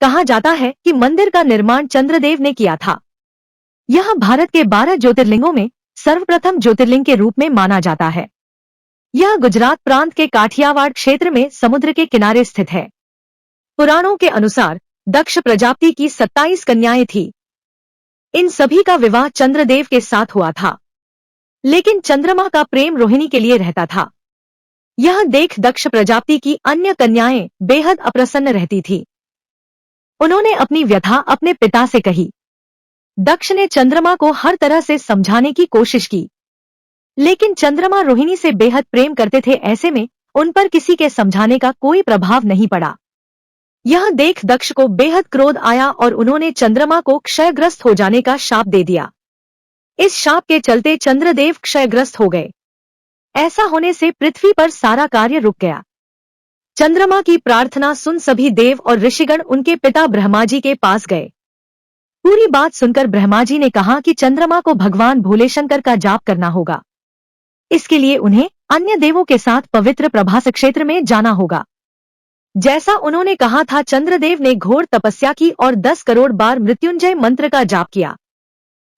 कहा जाता है कि मंदिर का निर्माण चंद्रदेव ने किया था। यह भारत के 12 ज्योतिर्लिंगों में सर्वप्रथम ज्योतिर्लिंग के रूप में माना जाता है। यह गुजरात प्रांत के काठियावाड़ क्षेत्र में समुद्र के किनारे स्थित है। पुराणों के अनुसार दक्ष प्रजापति की 27 कन्याएं थी। इन सभी का विवाह चंद्रदेव के साथ हुआ था, लेकिन चंद्रमा का प्रेम रोहिणी के लिए रहता था। यह देख दक्ष प्रजापति की अन्य कन्याएं बेहद अप्रसन्न रहती थी। उन्होंने अपनी व्यथा अपने पिता से कही। दक्ष ने चंद्रमा को हर तरह से समझाने की कोशिश की, लेकिन चंद्रमा रोहिणी से बेहद प्रेम करते थे। ऐसे में उन पर किसी के समझाने का कोई प्रभाव नहीं पड़ा। यह देख दक्ष को बेहद क्रोध आया और उन्होंने चंद्रमा को क्षयग्रस्त हो जाने का शाप दे दिया। इस शाप के चलते चंद्रदेव क्षयग्रस्त हो गए। ऐसा होने से पृथ्वी पर सारा कार्य रुक गया। चंद्रमा की प्रार्थना सुन सभी देव और ऋषिगण उनके पिता ब्रह्मा जी के पास गए। पूरी बात सुनकर ब्रह्मा जी ने कहा कि चंद्रमा को भगवान भोले शंकर का जाप करना होगा। इसके लिए उन्हें अन्य देवों के साथ पवित्र प्रभास क्षेत्र में जाना होगा। जैसा उन्होंने कहा था, चंद्रदेव ने घोर तपस्या की और 10 करोड़ बार मृत्युंजय मंत्र का जाप किया।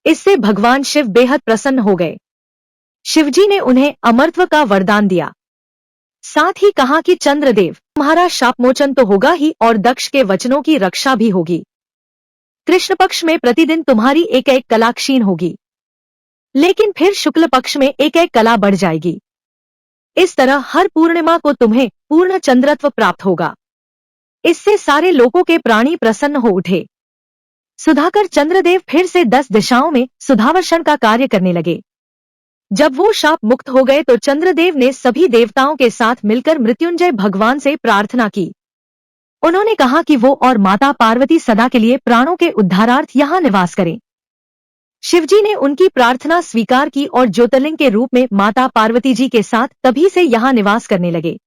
इससे भगवान शिव बेहद प्रसन्न हो गए। शिवजी ने उन्हें अमरत्व का वरदान दिया। साथ ही कहा कि चंद्रदेव, तुम्हारा शापमोचन तो होगा ही और दक्ष के वचनों की रक्षा भी होगी। कृष्ण पक्ष में प्रतिदिन तुम्हारी एक एक कला क्षीण होगी, लेकिन फिर शुक्ल पक्ष में एक एक कला बढ़ जाएगी। इस तरह हर पूर्णिमा को तुम्हें पूर्ण चंद्रत्व प्राप्त होगा। इससे सारे लोगों के प्राणी प्रसन्न हो उठे। सुधाकर चंद्रदेव फिर से 10 दिशाओं में सुधावर्षण का कार्य करने लगे। जब वो शाप मुक्त हो गए तो चंद्रदेव ने सभी देवताओं के साथ मिलकर मृत्युंजय भगवान से प्रार्थना की। उन्होंने कहा कि वो और माता पार्वती सदा के लिए प्राणों के उद्धारार्थ यहाँ निवास करें। शिवजी ने उनकी प्रार्थना स्वीकार की और ज्योतिर्लिंग के रूप में माता पार्वती जी के साथ तभी से यहाँ निवास करने लगे।